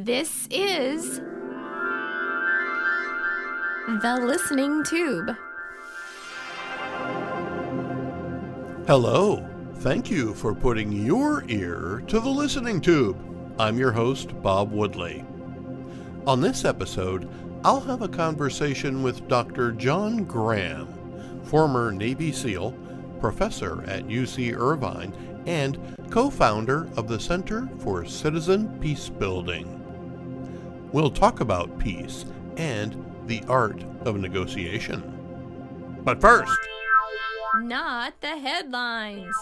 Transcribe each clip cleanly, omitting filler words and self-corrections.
This is The Listening Tube. Hello. Thank you for putting your ear to the Listening Tube. I'm your host, Bob Woodley. On this episode, I'll have a conversation with Dr. John Graham, former Navy SEAL, professor at UC Irvine, and co-founder of the Center for Citizen Peacebuilding. We'll talk about peace and the art of negotiation. But first, Not the headlines.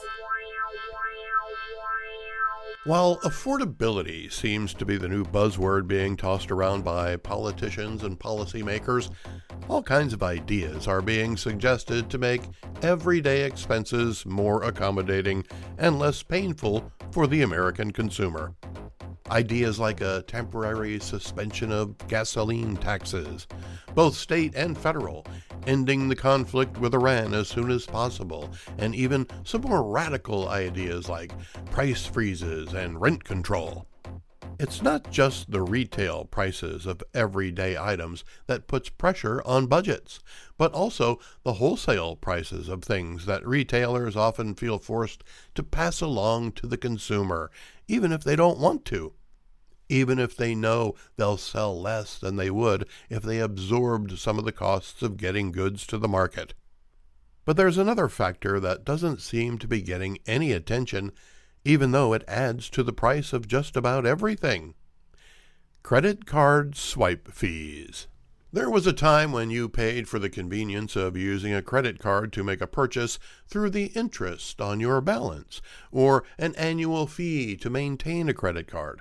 while affordability seems to be the new buzzword being tossed around by politicians and policymakers, all kinds of ideas are being suggested to make everyday expenses more accommodating and less painful for the American consumer. Ideas like a temporary suspension of gasoline taxes, both state and federal, ending the conflict with Iran as soon as possible, and even some more radical ideas like price freezes and rent control. It's not just the retail prices of everyday items that puts pressure on budgets, but also the wholesale prices of things that retailers often feel forced to pass along to the consumer, even if they don't want to, even if they know they'll sell less than they would if they absorbed some of the costs of getting goods to the market. But there's another factor that doesn't seem to be getting any attention, even though it adds to the price of just about everything. Credit card swipe fees. There was a time when you paid for the convenience of using a credit card to make a purchase through the interest on your balance, or an annual fee to maintain a credit card.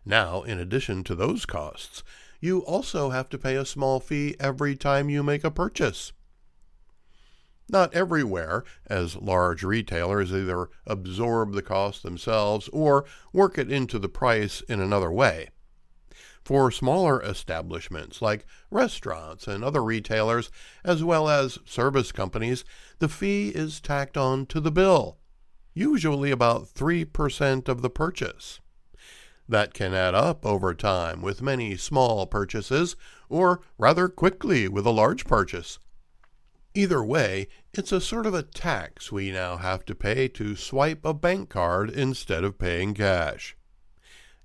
Now, in addition to those costs, you also have to pay a small fee every time you make a purchase. Not everywhere, as large retailers either absorb the cost themselves or work it into the price in another way. For smaller establishments like restaurants and other retailers, as well as service companies, the fee is tacked on to the bill, usually about 3% of the purchase. That can add up over time with many small purchases, or rather quickly with a large purchase. Either way, it's a sort of a tax we now have to pay to swipe a bank card instead of paying cash.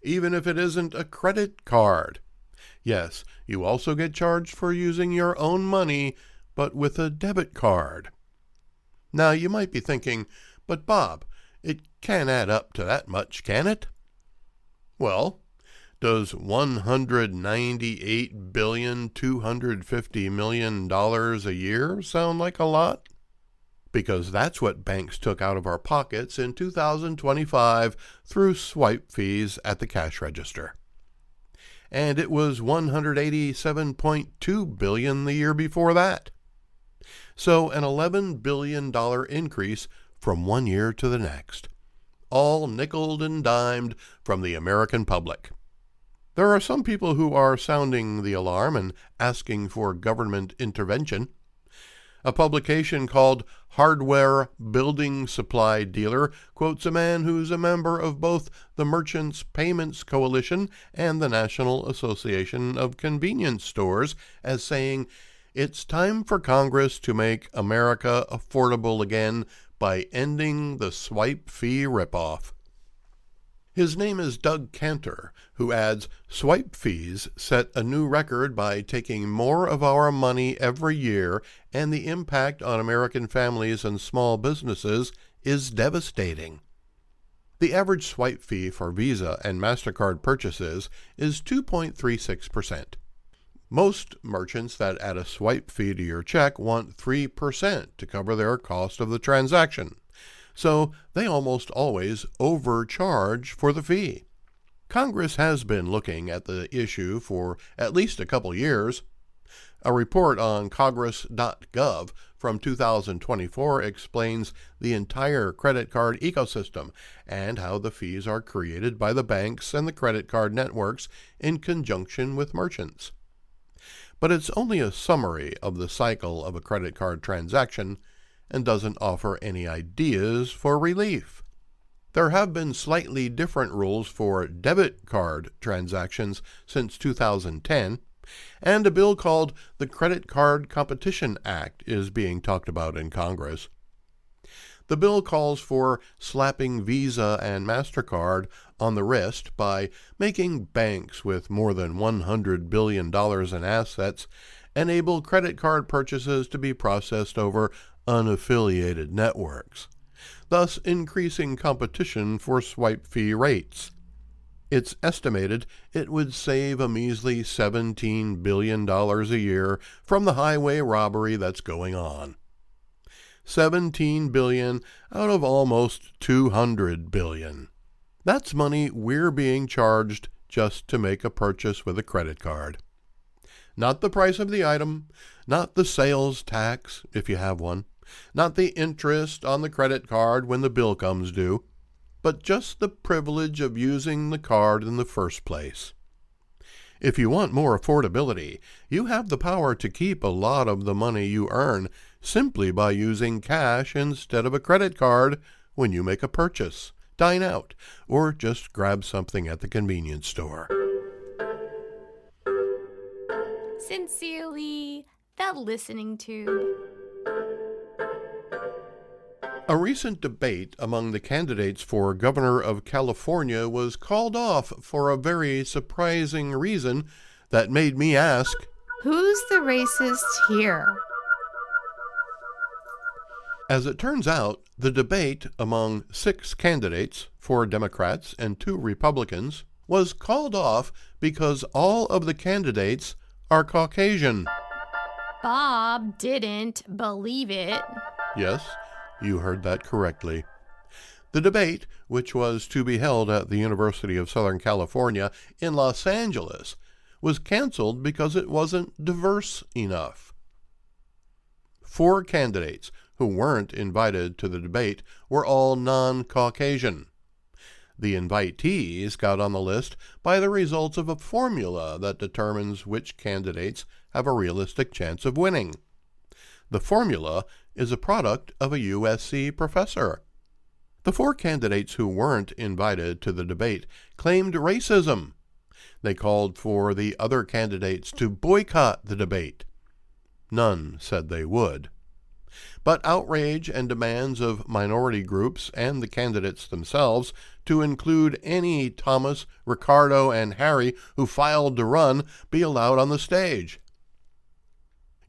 Even if it isn't a credit card. Yes, you also get charged for using your own money, but with a debit card. Now you might be thinking, but Bob, it can't add up to that much, can it? Well, does $198,250,000,000 a year sound like a lot? Because that's what banks took out of our pockets in 2025 through swipe fees at the cash register. And it was $187.2 billion the year before that. So an $11 billion increase from one year to the next, all nickeled and dimed from the American public. There are some people who are sounding the alarm and asking for government intervention. A publication called Hardware Building Supply Dealer quotes a man who's a member of both the Merchants Payments Coalition and the National Association of Convenience Stores as saying, "It's time for Congress to make America affordable again by ending the swipe fee ripoff." His name is Doug Cantor, who adds, "Swipe fees set a new record by taking more of our money every year, and the impact on American families and small businesses is devastating." The average swipe fee for Visa and MasterCard purchases is 2.36%. Most merchants that add a swipe fee to your check want 3% to cover their cost of the transaction, so they almost always overcharge for the fee. Congress has been looking at the issue for at least a couple years. A report on Congress.gov from 2024 explains the entire credit card ecosystem and how the fees are created by the banks and the credit card networks in conjunction with merchants. But it's only a summary of the cycle of a credit card transaction and doesn't offer any ideas for relief. There have been slightly different rules for debit card transactions since 2010, and a bill called the Credit Card Competition Act is being talked about in Congress. The bill calls for slapping Visa and MasterCard on the wrist by making banks with more than $100 billion in assets enable credit card purchases to be processed over unaffiliated networks, thus increasing competition for swipe fee rates. It's estimated it would save a measly $17 billion a year from the highway robbery that's going on. $17 billion out of almost $200 billion. That's money we're being charged just to make a purchase with a credit card. Not the price of the item, not the sales tax, if you have one, not the interest on the credit card when the bill comes due, but just the privilege of using the card in the first place. If you want more affordability, you have the power to keep a lot of the money you earn simply by using cash instead of a credit card when you make a purchase, dine out, or just grab something at the convenience store. Sincerely, the Listening Tube. A recent debate among the candidates for governor of California was called off for a very surprising reason that made me ask, Who's the racist here? As it turns out, the debate among 6 candidates, 4 Democrats and 2 Republicans, was called off because all of the candidates are Caucasian. Bob didn't believe it. Yes, you heard that correctly. The debate, which was to be held at the University of Southern California in Los Angeles, was canceled because it wasn't diverse enough. 4 candidates who weren't invited to the debate were all non-Caucasian. The invitees got on the list by the results of a formula that determines which candidates have a realistic chance of winning. The formula is a product of a USC professor. The 4 candidates who weren't invited to the debate claimed racism. They called for the other candidates to boycott the debate. None said they would. But outrage and demands of minority groups and the candidates themselves to include any Thomas, Ricardo, and Harry who filed to run be allowed on the stage.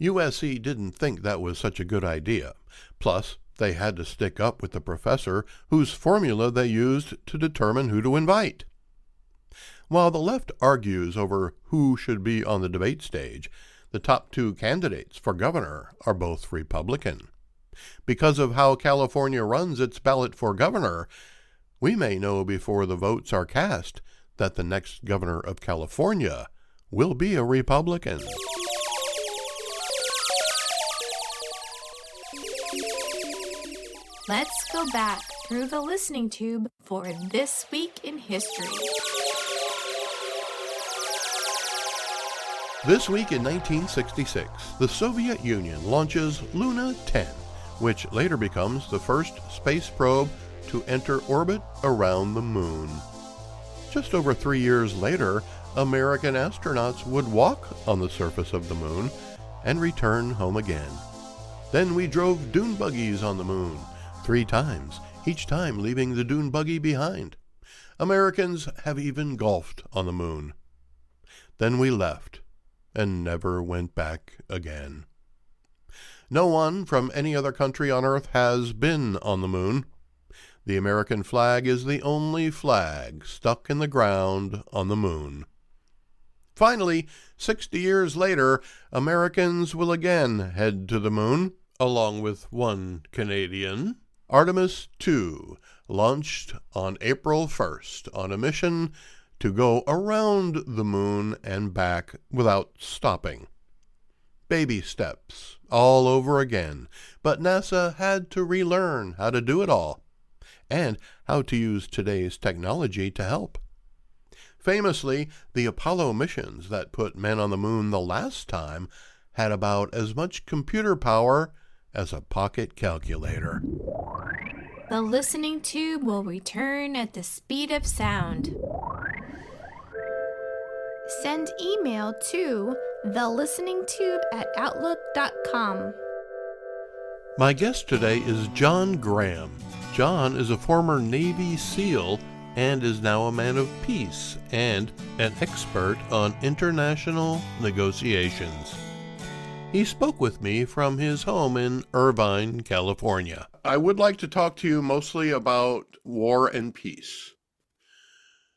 USC didn't think that was such a good idea. Plus, they had to stick up with the professor whose formula they used to determine who to invite. While the left argues over who should be on the debate stage, the top 2 candidates for governor are both Republican. Because of how California runs its ballot for governor, we may know before the votes are cast that the next governor of California will be a Republican. Let's go back through the Listening Tube for This Week in History. This week in 1966, the Soviet Union launches Luna 10, which later becomes the first space probe to enter orbit around the moon. Just over 3 years later, American astronauts would walk on the surface of the moon and return home again. Then we drove dune buggies on the moon 3 times, each time leaving the dune buggy behind. Americans have even golfed on the moon. Then we left and never went back again. No one from any other country on Earth has been on the moon. The American flag is the only flag stuck in the ground on the moon. Finally, 60 years later, Americans will again head to the moon, along with 1 Canadian. Artemis II launched on April 1st on a mission to go around the moon and back without stopping. Baby steps all over again, but NASA had to relearn how to do it all, and how to use today's technology to help. Famously, the Apollo missions that put men on the moon the last time had about as much computer power as a pocket calculator. The listening tube will return at the speed of sound. Send email to thelisteningtube@outlook.com. My guest today is John Graham. John is a former Navy SEAL and is now a man of peace and an expert on international negotiations. He spoke with me from his home in Irvine, California. I would like to talk to you mostly about war and peace.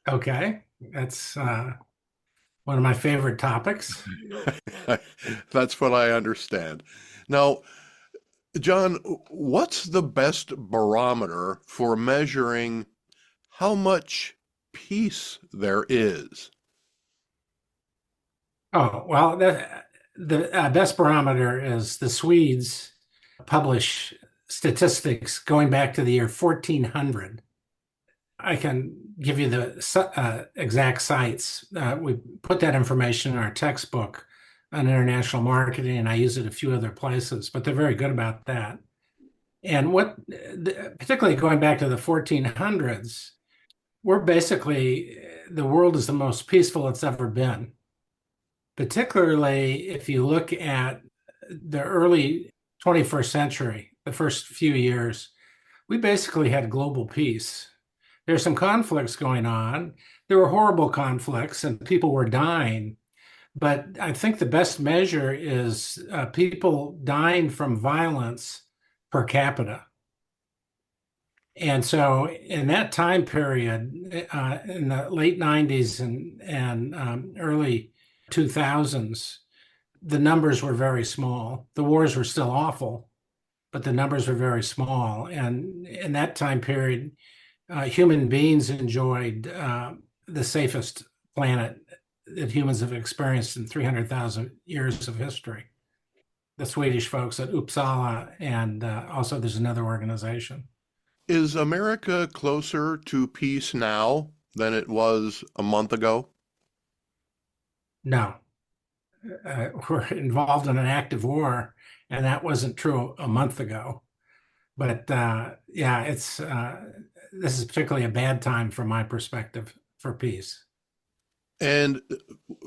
Okay, that's one of my favorite topics. That's what I understand. Now, John, what's the best barometer for measuring how much peace there is? Oh, well, the best barometer is the Swedes publish statistics going back to the year 1400. I can give you the exact sites. We put that information in our textbook on international marketing, and I use it a few other places, but they're very good about that. And particularly going back to the 1400s, the world is the most peaceful it's ever been. Particularly if you look at the early 21st century, the first few years, we basically had global peace. There's some conflicts going on. There were horrible conflicts and people were dying. But I think the best measure is people dying from violence per capita. And so in that time period, in the late 90s and early 2000s, the numbers were very small. The wars were still awful, but the numbers were very small. And in that time period, human beings enjoyed the safest planet that humans have experienced in 300,000 years of history. The Swedish folks at Uppsala, and also there's another organization. Is America closer to peace now than it was a month ago? No. We're involved in an active war, and that wasn't true a month ago. But this is particularly a bad time from my perspective for peace. And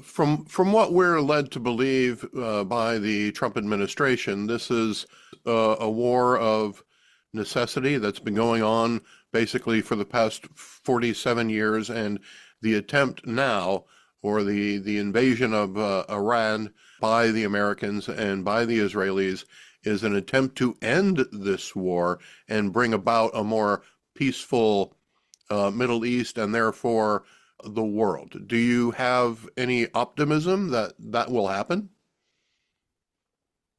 from what we're led to believe by the Trump administration, this is a war of necessity that's been going on basically for the past 47 years, and the attempt now, or the invasion of Iran by the Americans and by the Israelis, is an attempt to end this war and bring about a more peaceful Middle East and therefore the world. Do you have any optimism that that will happen?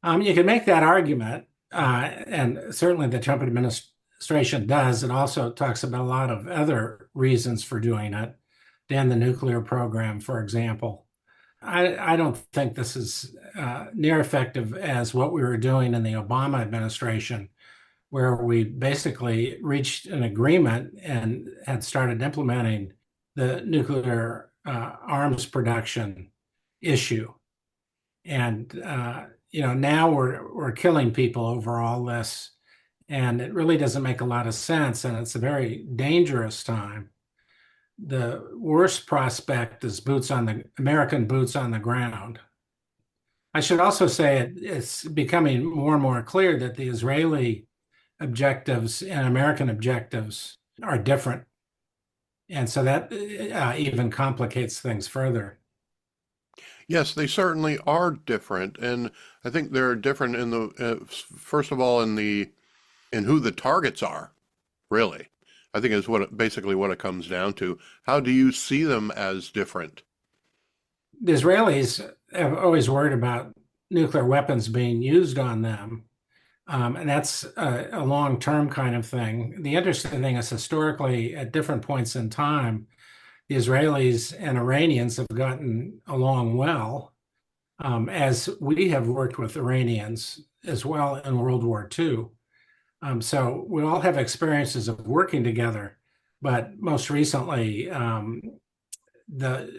You can make that argument, and certainly the Trump administration does. It also talks about a lot of other reasons for doing it, and the nuclear program, for example. I don't think this is near effective as what we were doing in the Obama administration, where we basically reached an agreement and had started implementing the nuclear arms production issue. And now we're killing people over all this, and it really doesn't make a lot of sense, and it's a very dangerous time. The worst prospect is American boots on the ground. I should also say it's becoming more and more clear that the Israeli objectives and American objectives are different. And so that even complicates things further. Yes, they certainly are different, and I think they're different in the first of all in who the targets are, really. I think is basically what it comes down to. How do you see them as different? The Israelis have always worried about nuclear weapons being used on them, and that's a long-term kind of thing. The interesting thing is historically, at different points in time, the Israelis and Iranians have gotten along well, as we have worked with Iranians as well in World War II. So we all have experiences of working together, but most recently, the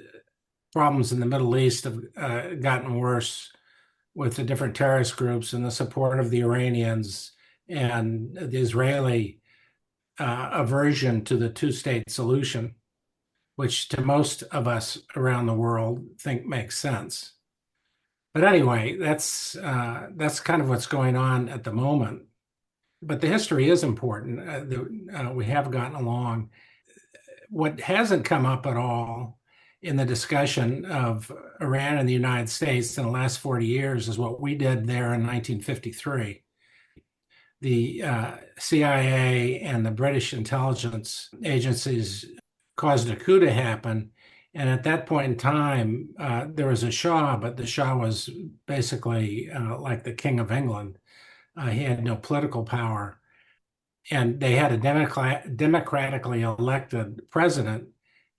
problems in the Middle East have gotten worse with the different terrorist groups and the support of the Iranians and the Israeli aversion to the two-state solution, which to most of us around the world think makes sense. But anyway, that's kind of what's going on at the moment. But the history is important. We have gotten along. What hasn't come up at all in the discussion of Iran and the United States in the last 40 years is what we did there in 1953. The CIA and the British intelligence agencies caused a coup to happen. And at that point in time, there was a Shah, but the Shah was basically like the King of England. He had no political power. And they had a democratically elected president.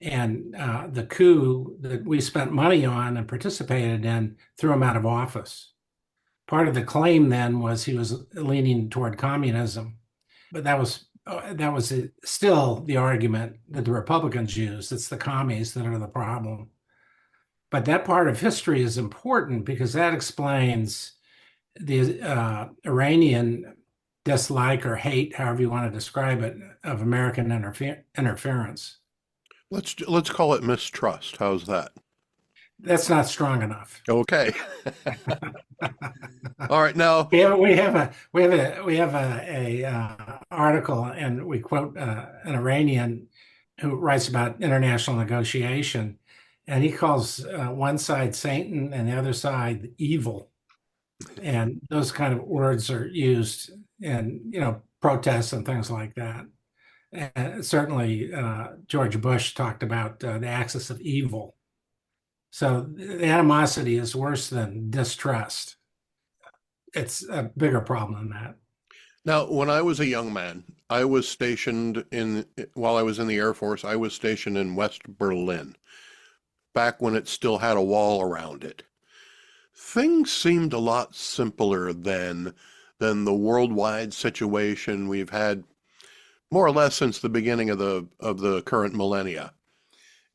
And the coup that we spent money on and participated in threw him out of office. Part of the claim then was he was leaning toward communism, but that was still the argument that the Republicans use. It's the commies that are the problem. But that part of history is important because that explains the Iranian dislike or hate, however you want to describe it, of American interference. Let's call it mistrust. How's that? That's not strong enough. Okay. All right. Now we have a article, and we quote an Iranian who writes about international negotiation, and he calls one side Satan and the other side evil, and those kind of words are used in protests and things like that. And certainly, George Bush talked about the axis of evil. So the animosity is worse than distrust. It's a bigger problem than that. Now, when I was a young man, I was stationed while I was in the Air Force, I was stationed in West Berlin, back when it still had a wall around it. Things seemed a lot simpler then than the worldwide situation we've had more or less since the beginning of the current millennia.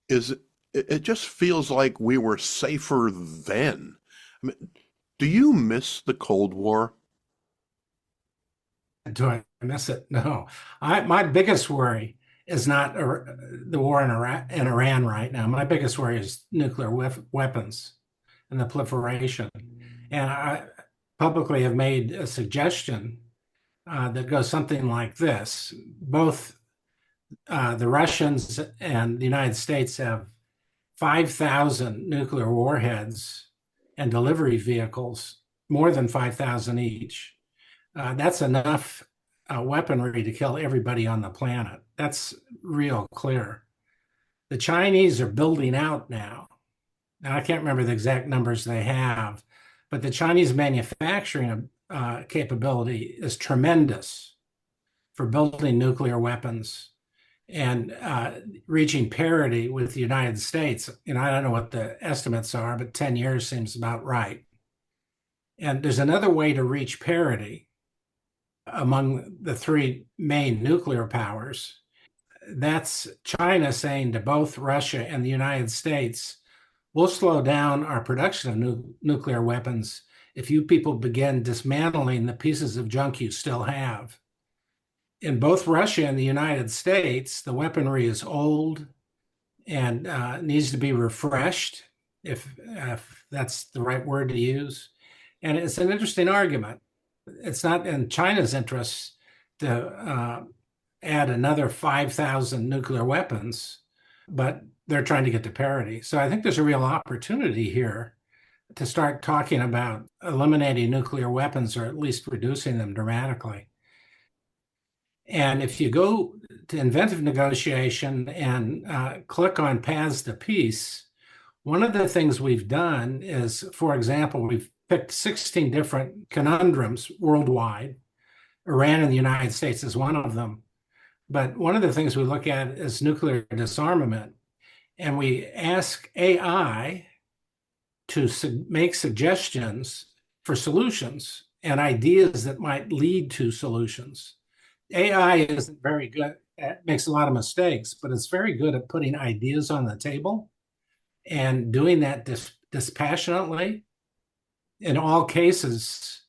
It just feels like we were safer then. I mean, do you miss the Cold War? Do I miss it? No. My biggest worry is not the war in Iran right now. My biggest worry is nuclear weapons and the proliferation. And I publicly have made a suggestion that goes something like this. Both the Russians and the United States have 5,000 nuclear warheads and delivery vehicles, more than 5,000 each. That's enough weaponry to kill everybody on the planet. That's real clear. The Chinese are building out now. Now, I can't remember the exact numbers they have, but the Chinese manufacturing capability is tremendous for building nuclear weapons and reaching parity with the United States. I don't know what the estimates are, but 10 years seems about right. And there's another way to reach parity among the three main nuclear powers. That's China saying to both Russia and the United States, we'll slow down our production of nuclear weapons if you people begin dismantling the pieces of junk you still have. In both Russia and the United States, the weaponry is old and needs to be refreshed, if that's the right word to use. And it's an interesting argument. It's not in China's interest to add another 5,000 nuclear weapons, but they're trying to get to parity. So I think there's a real opportunity here to start talking about eliminating nuclear weapons or at least reducing them dramatically. And if you go to inventive negotiation and click on paths to peace, one of the things we've done is, for example, we've picked 16 different conundrums worldwide. Iran and the United States is one of them. But one of the things we look at is nuclear disarmament. And we ask AI to make suggestions for solutions and ideas that might lead to solutions. AI isn't very good, makes a lot of mistakes, but it's very good at putting ideas on the table and doing that dispassionately. In all cases,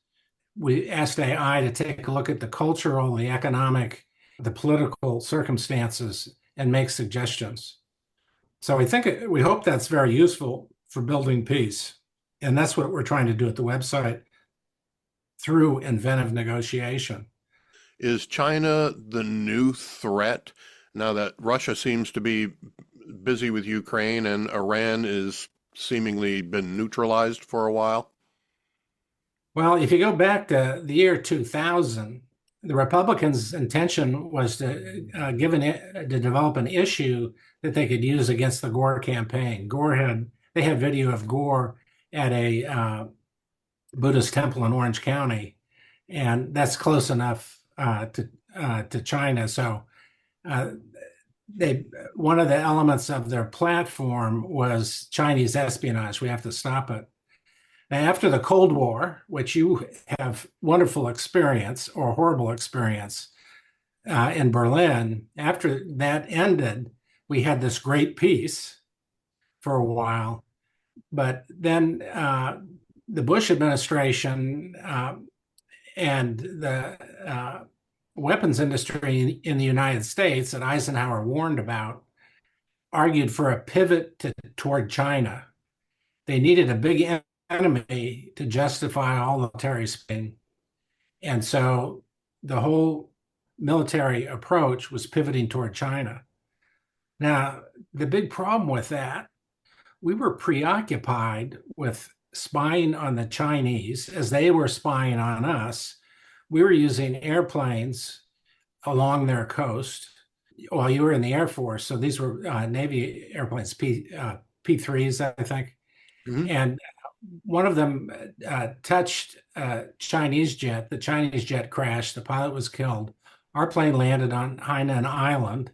we asked AI to take a look at the cultural, the economic, the political circumstances and make suggestions. So we hope that's very useful for building peace. And that's what we're trying to do at the website through inventive negotiation. Is China the new threat now that Russia seems to be busy with Ukraine and Iran is seemingly been neutralized for a while? Well, if you go back to the year 2000, the Republicans' intention was to develop an issue that they could use against the Gore campaign. They had video of Gore at a Buddhist temple in Orange County, and that's close enough to China. So one of the elements of their platform was Chinese espionage. We have to stop it. Now, after the Cold War, which you have wonderful experience or horrible experience in Berlin, after that ended, we had this great peace for a while. But then the Bush administration and the weapons industry in the United States that Eisenhower warned about argued for a pivot toward China. They needed a big enemy to justify all the military spending. And so the whole military approach was pivoting toward China. Now, the big problem with that, we were preoccupied with spying on the Chinese as they were spying on us. We were using airplanes along their coast while you were in the Air Force. So these were Navy airplanes, P-3s, I think. Mm-hmm. And one of them touched a Chinese jet. The Chinese jet crashed. The pilot was killed. Our plane landed on Hainan Island.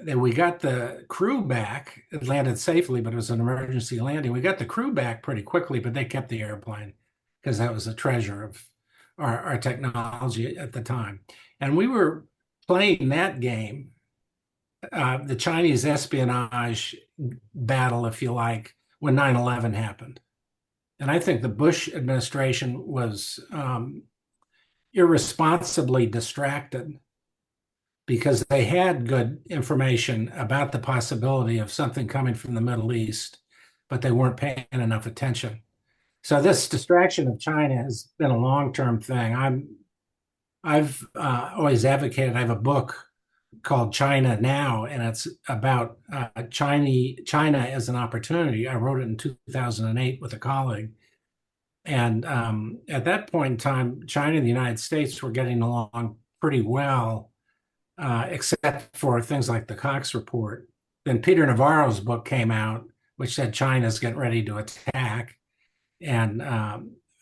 Then we got the crew back. It landed safely, but it was an emergency landing. We got the crew back pretty quickly, but they kept the airplane because that was a treasure of our technology at the time. And we were playing that game, the Chinese espionage battle, if you like, when 9/11 happened. And I think the Bush administration was irresponsibly distracted because they had good information about the possibility of something coming from the Middle East, but they weren't paying enough attention. So this distraction of China has been a long-term thing. I've always advocated. I have a book called China Now, and it's about China as an opportunity. I wrote it in 2008 with a colleague. And at that point in time, China and the United States were getting along pretty well, except for things like the Cox Report. Then Peter Navarro's book came out, which said China's getting ready to attack. And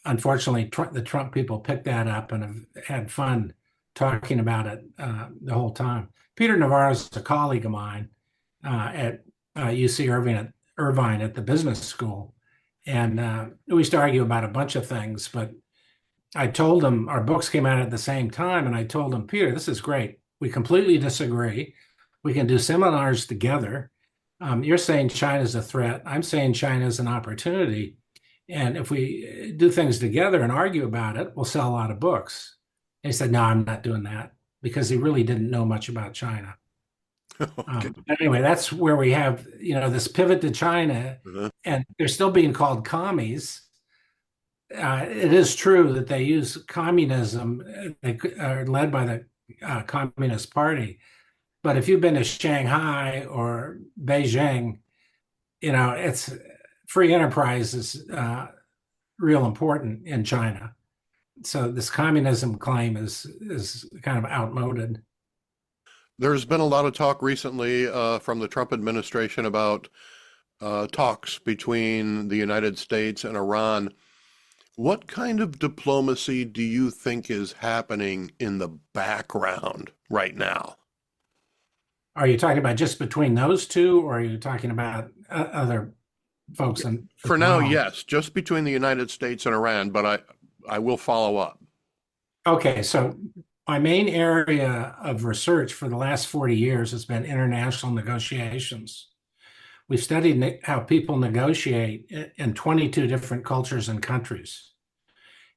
unfortunately, the Trump people picked that up and have had fun talking about it the whole time. Peter Navarro's a colleague of mine at UC Irvine at the business school. And we used to argue about a bunch of things, but I told him our books came out at the same time. And I told him, Peter, this is great. We completely disagree. We can do seminars together. You're saying China's a threat. I'm saying China's an opportunity. And if we do things together and argue about it, we'll sell a lot of books. And he said, no, I'm not doing that, because he really didn't know much about China. Anyway, that's where we have, this pivot to China, and they're still being called commies. It is true that they use communism. They are led by the Communist Party. But if you've been to Shanghai or Beijing, it's free enterprise is real important in China. So this communism claim is kind of outmoded. There's been a lot of talk recently from the Trump administration about talks between the United States and Iran. What kind of diplomacy do you think is happening in the background right now? Are you talking about just between those two, or are you talking about other folks? For now, yes, just between the United States and Iran, but I will follow up. Okay, so my main area of research for the last 40 years has been international negotiations. We've studied how people negotiate in 22 different cultures and countries,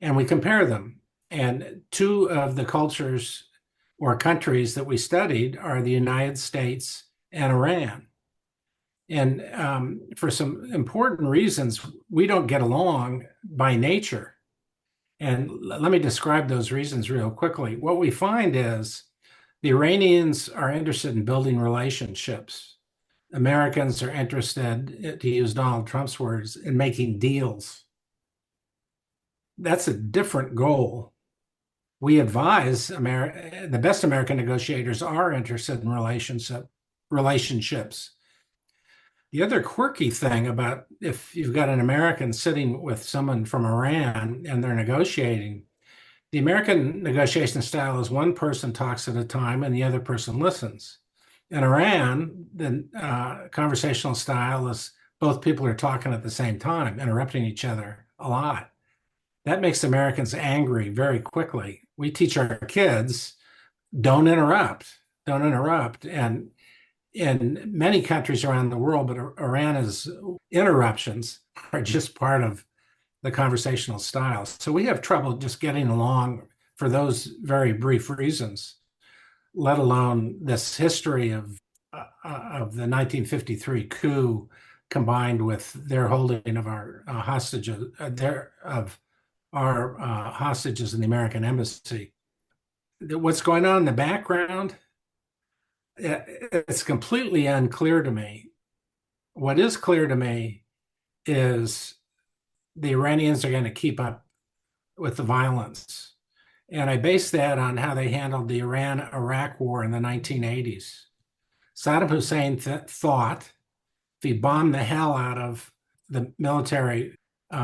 and we compare them. And two of the cultures or countries that we studied are the United States and Iran. And for some important reasons, we don't get along by nature. And let me describe those reasons real quickly. What we find is the Iranians are interested in building relationships. Americans are interested, to use Donald Trump's words, in making deals. That's a different goal. We advise the best American negotiators are interested in relationships. The other quirky thing about if you've got an American sitting with someone from Iran and they're negotiating, the American negotiation style is one person talks at a time and the other person listens. In Iran, the conversational style is both people are talking at the same time, interrupting each other a lot. That makes Americans angry very quickly. We teach our kids, don't interrupt, don't interrupt. And in many countries around the world, but Iran's interruptions are just part of the conversational style. So we have trouble just getting along for those very brief reasons, let alone this history of the 1953 coup combined with their holding of our hostages, hostages in the American embassy. What's going on in the background? It's completely unclear to me. What is clear to me is the Iranians are going to keep up with the violence. And I base that on how they handled the Iran-Iraq war in the 1980s. Saddam Hussein thought if he bombed the hell out of the military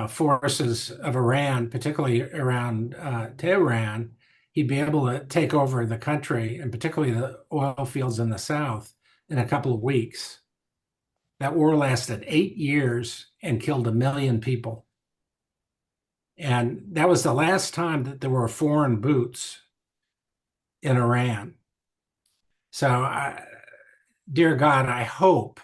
forces of Iran, particularly around Tehran, he'd be able to take over the country, and particularly the oil fields in the south, in a couple of weeks. That war lasted 8 years and killed 1 million people. And that was the last time that there were foreign boots in Iran. So, dear God, I hope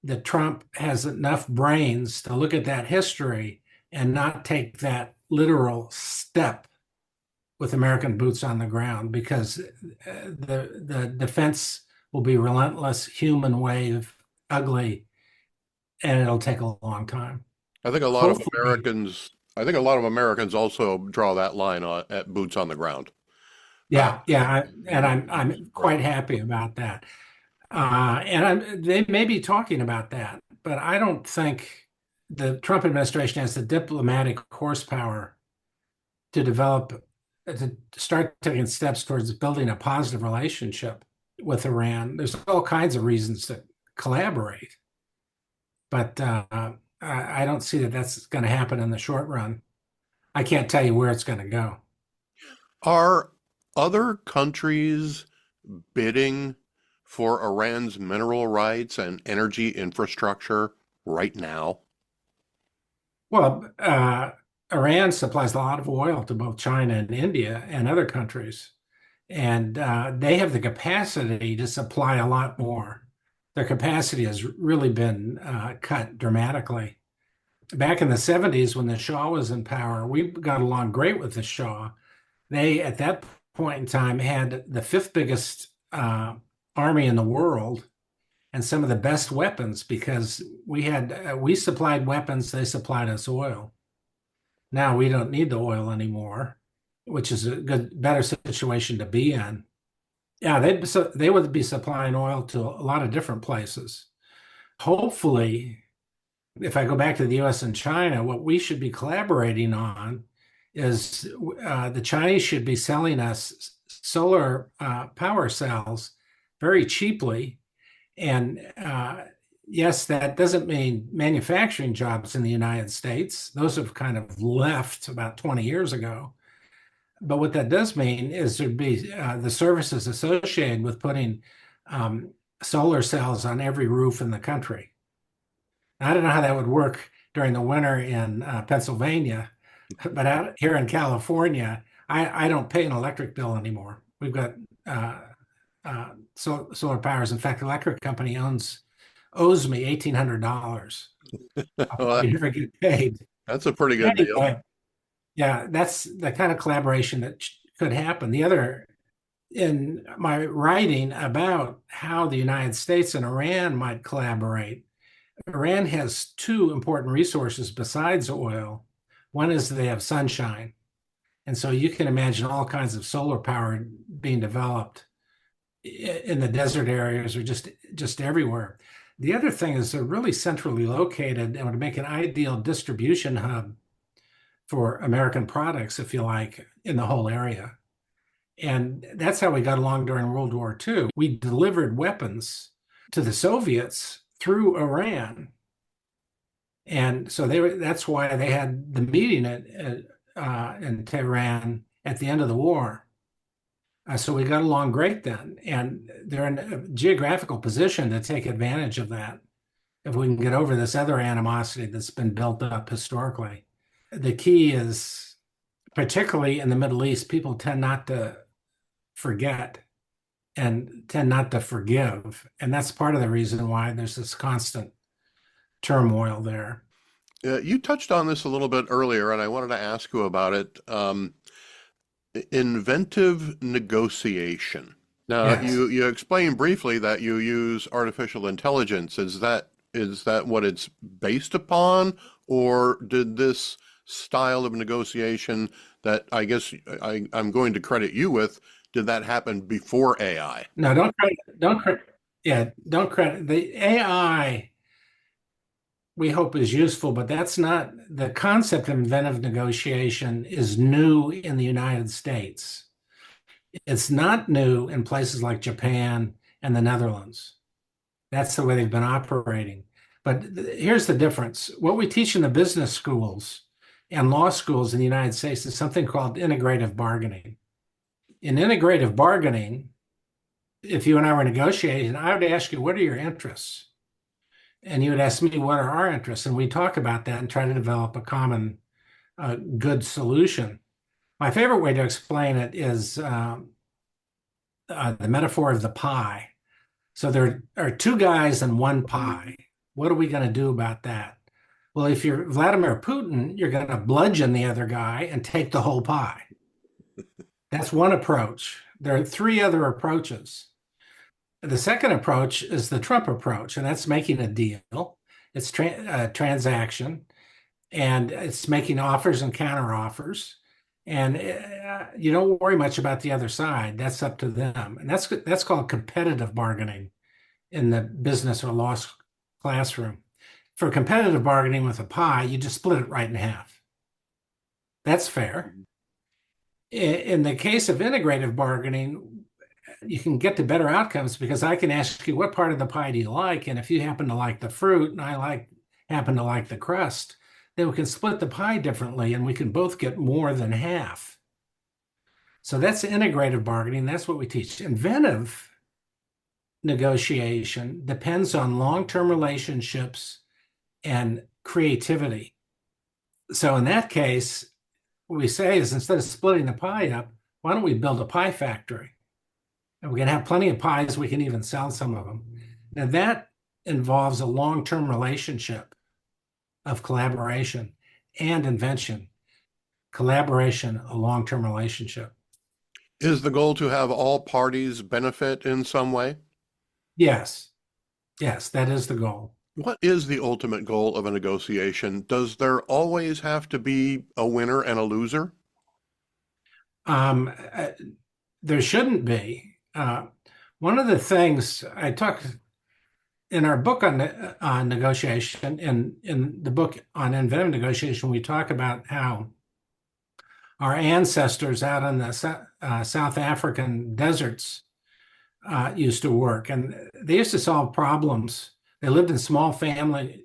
that Trump has enough brains to look at that history and not take that literal step with American boots on the ground, because the defense will be relentless, human wave, ugly, and it'll take a long time. I think a lot of Americans. I think a lot of Americans also draw that line at boots on the ground. Yeah, I'm quite happy about that. They may be talking about that, but I don't think the Trump administration has the diplomatic horsepower to start taking steps towards building a positive relationship with Iran. There's all kinds of reasons to collaborate, but I don't see that that's going to happen in the short run. I can't tell you where it's going to go. Are other countries bidding for Iran's mineral rights and energy infrastructure right now? Well, Iran supplies a lot of oil to both China and India and other countries, and they have the capacity to supply a lot more. Their capacity has really been cut dramatically. Back in the 70s, when the Shah was in power, we got along great with the Shah. They, at that point in time, had the fifth biggest army in the world and some of the best weapons, because we supplied weapons, they supplied us oil. Now we don't need the oil anymore, which is a better situation to be in. Yeah, they would be supplying oil to a lot of different places. Hopefully, if I go back to the US and China, what we should be collaborating on is the Chinese should be selling us solar power cells very cheaply. And yes, that doesn't mean manufacturing jobs in the United States. Those have kind of left about 20 years ago. But what that does mean is there'd be the services associated with putting solar cells on every roof in the country. I don't know how that would work during the winter in Pennsylvania, but out here in California, I don't pay an electric bill anymore. We've got solar powers. In fact, the electric company owes me $1,800. Well, You never get paid. that's a pretty good deal. Anyway, yeah, that's the kind of collaboration that could happen. The other in my writing about how the United States and Iran might collaborate, Iran has two important resources besides oil. One is they have sunshine. And so you can imagine all kinds of solar power being developed in the desert areas or just everywhere. The other thing is they're really centrally located and would make an ideal distribution hub for American products, if you like, in the whole area. And that's how we got along during World War II. We delivered weapons to the Soviets through Iran. And so that's why they had the meeting in Tehran at the end of the war. So we got along great then. And they're in a geographical position to take advantage of that if we can get over this other animosity that's been built up historically. The key is, particularly in the Middle East, people tend not to forget and tend not to forgive. And that's part of the reason why there's this constant turmoil there. You touched on this a little bit earlier, and I wanted to ask you about it. Inventive negotiation. Now, Yes. you explained briefly that you use artificial intelligence. Is that what it's based upon, or did this style of negotiation that I guess I'm going to credit you with, did that happen before AI? No, don't credit. The AI, we hope, is useful, but that's not the concept of inventive negotiation is new in the United States. It's not new in places like Japan and the Netherlands. That's the way they've been operating. But here's the difference. What we teach in the business schools and law schools in the United States is something called integrative bargaining. In integrative bargaining, if you and I were negotiating, I would ask you, what are your interests? And you would ask me, what are our interests? And we talk about that and try to develop a common good solution. My favorite way to explain it is the metaphor of the pie. So there are two guys and one pie. What are we going to do about that? Well, if you're Vladimir Putin, you're going to bludgeon the other guy and take the whole pie. That's one approach. There are three other approaches. The second approach is the Trump approach, and that's making a deal. It's a transaction, and it's making offers and counter offers. And you don't worry much about the other side. That's up to them. And that's called competitive bargaining in the business or law classroom. For competitive bargaining with a pie, you just split it right in half. That's fair. In the case of integrative bargaining, you can get to better outcomes because I can ask you, what part of the pie do you like? And if you happen to like the fruit and I happen to like the crust, then we can split the pie differently and we can both get more than half. So that's integrative bargaining. That's what we teach. Inventive negotiation depends on long-term relationships and creativity. So in that case, what we say is, instead of splitting the pie up, why don't we build a pie factory? And we can have plenty of pies. We can even sell some of them. Now that involves a long-term relationship of collaboration and invention. Collaboration, a long-term relationship. Is the goal to have all parties benefit in some way? Yes. Yes, that is the goal. What is the ultimate goal of a negotiation? Does there always have to be a winner and a loser? There shouldn't be. One of the things I talk in our book on negotiation, in the book on inventive negotiation, we talk about how our ancestors out in the South African deserts used to work, and they used to solve problems. They lived in small family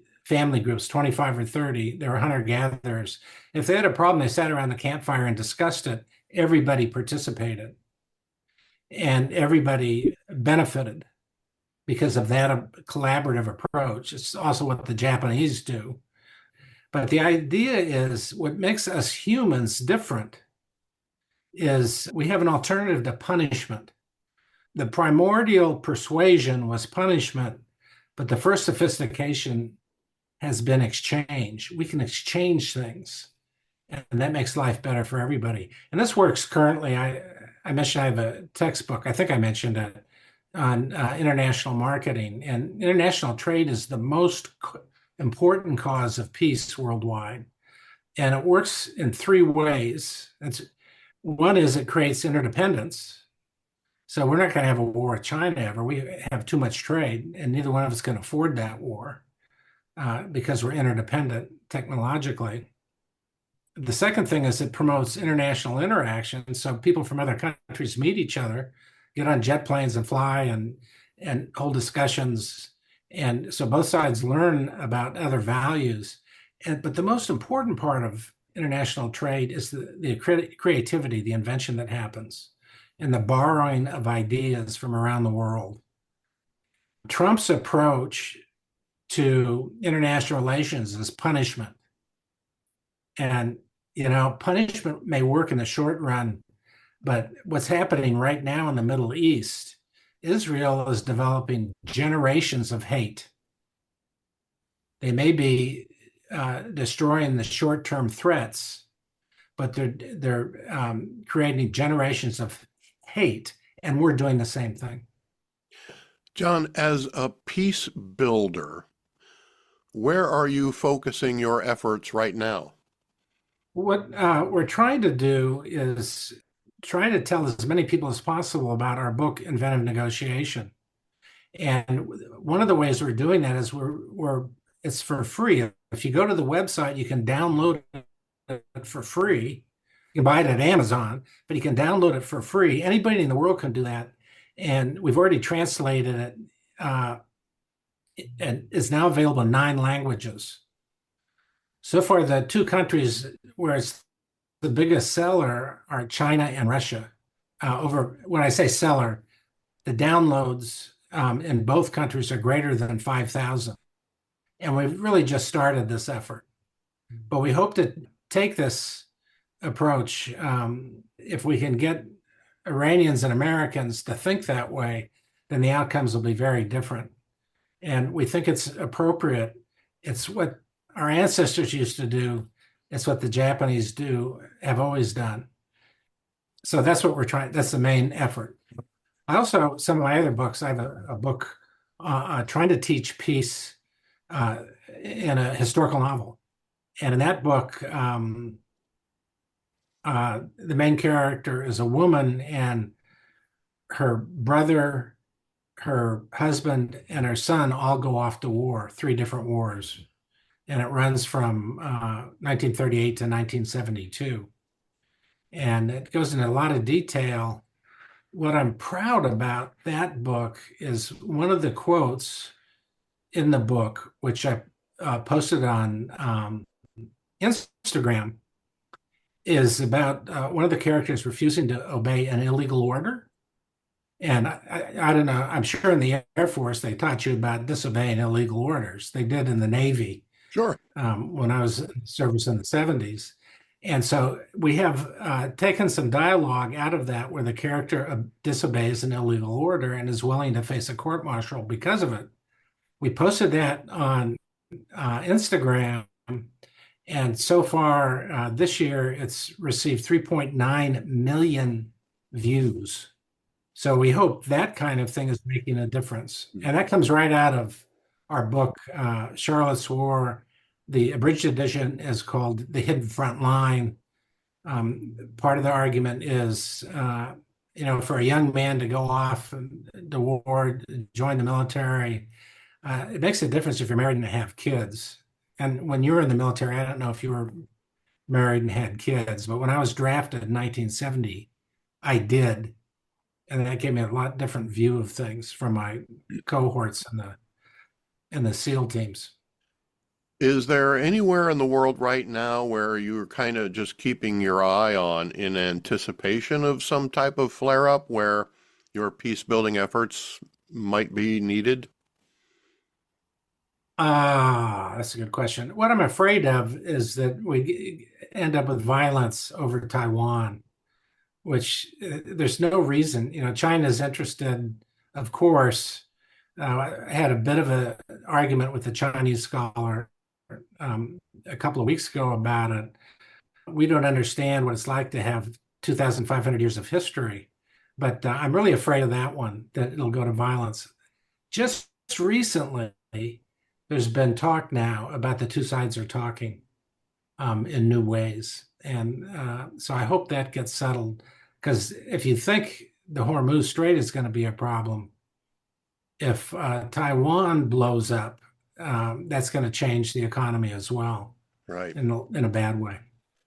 groups, 25 or 30. They were hunter-gatherers. If they had a problem, they sat around the campfire and discussed it. Everybody participated, and everybody benefited because of that collaborative approach. It's also what the Japanese do. But the idea is, what makes us humans different is we have an alternative to punishment. The primordial persuasion was punishment, but the first sophistication has been exchange. We can exchange things, and that makes life better for everybody. And this works currently. I mentioned I have a textbook, I think I mentioned it, on international marketing. And international trade is the most important cause of peace worldwide. And it works in three ways. One is it creates interdependence. So we're not going to have a war with China ever. We have too much trade, and neither one of us can afford that war because we're interdependent technologically. The second thing is it promotes international interaction. So people from other countries meet each other, get on jet planes and fly and hold discussions. And so both sides learn about other values. But the most important part of international trade is the creativity, the invention that happens, and the borrowing of ideas from around the world. Trump's approach to international relations is punishment. And, punishment may work in the short run, but what's happening right now in the Middle East, Israel is developing generations of hate. They may be destroying the short-term threats, but they're creating generations of hate, and we're doing the same thing. John, as a peace builder, where are you focusing your efforts right now? What we're trying to do is try to tell as many people as possible about our book, Inventive Negotiation. And one of the ways we're doing that is it's for free. If you go to the website, you can download it for free. You can buy it at Amazon, but you can download it for free. Anybody in the world can do that. And we've already translated it, and it's now available in 9 languages. So far, the 2 countries where it's the biggest seller are China and Russia. When I say seller, the downloads in both countries are greater than 5,000. And we've really just started this effort. But we hope to take this approach. If we can get Iranians and Americans to think that way, then the outcomes will be very different. And we think it's appropriate. It's what our ancestors used to do. It's what the Japanese have always done. So that's what we're trying. That's the main effort. I also, some of my other books, I have a book trying to teach peace in a historical novel. And in that book, the main character is a woman, and her brother, her husband, and her son all go off to war, 3 different wars. And it runs from 1938 to 1972. And it goes into a lot of detail. What I'm proud about that book is one of the quotes in the book, which I posted on Instagram, is about one of the characters refusing to obey an illegal order. And I don't know, I'm sure in the Air Force, they taught you about disobeying illegal orders. They did in the Navy. Sure. When I was in service in the 70s. And so we have taken some dialogue out of that where the character disobeys an illegal order and is willing to face a court-martial because of it. We posted that on Instagram, and so far this year, it's received 3.9 million views. So we hope that kind of thing is making a difference. And that comes right out of our book, Charlotte's War. The abridged edition is called The Hidden Front Line. Part of the argument is, for a young man to go off to war, join the military, it makes a difference if you're married and have kids. And when you were in the military, I don't know if you were married and had kids, but when I was drafted in 1970, I did. And that gave me a lot different view of things from my cohorts and the SEAL teams. Is there anywhere in the world right now where you're kind of just keeping your eye on in anticipation of some type of flare-up where your peace building efforts might be needed? That's a good question. What I'm afraid of is that we end up with violence over Taiwan, which there's no reason. China's interested, of course. I had a bit of an argument with a Chinese scholar a couple of weeks ago about it. We don't understand what it's like to have 2,500 years of history But I'm really afraid of that one, that it'll go to violence. Just recently, there's been talk now about the two sides are talking in new ways. And so I hope that gets settled, because if you think the Hormuz Strait is going to be a problem, if Taiwan blows up, that's going to change the economy as well. Right. In a bad way.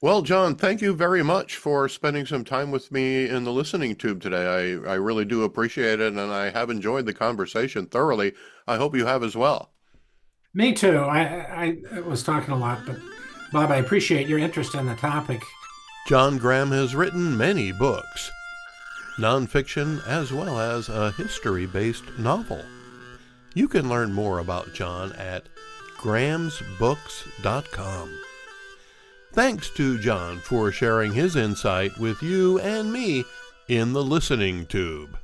Well, John, thank you very much for spending some time with me in the listening tube today. I really do appreciate it, and I have enjoyed the conversation thoroughly. I hope you have as well. Me too. I was talking a lot, but Bob, I appreciate your interest in the topic. John Graham has written many books, nonfiction as well as a history-based novel. You can learn more about John at grahamsbooks.com. Thanks to John for sharing his insight with you and me in the listening tube.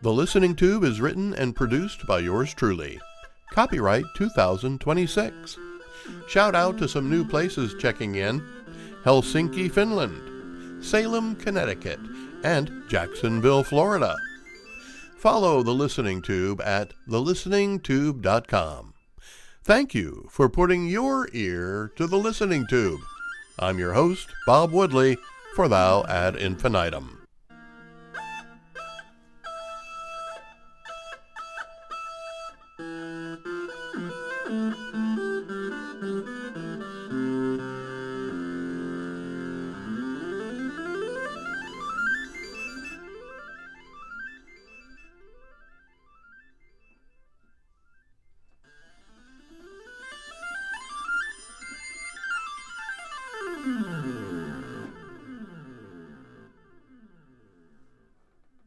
The Listening Tube is written and produced by yours truly. Copyright 2026. Shout out to some new places checking in: Helsinki, Finland, Salem, Connecticut, and Jacksonville, Florida. Follow The Listening Tube at thelisteningtube.com. Thank you for putting your ear to The Listening Tube. I'm your host, Bob Woodley, for Thou ad infinitum.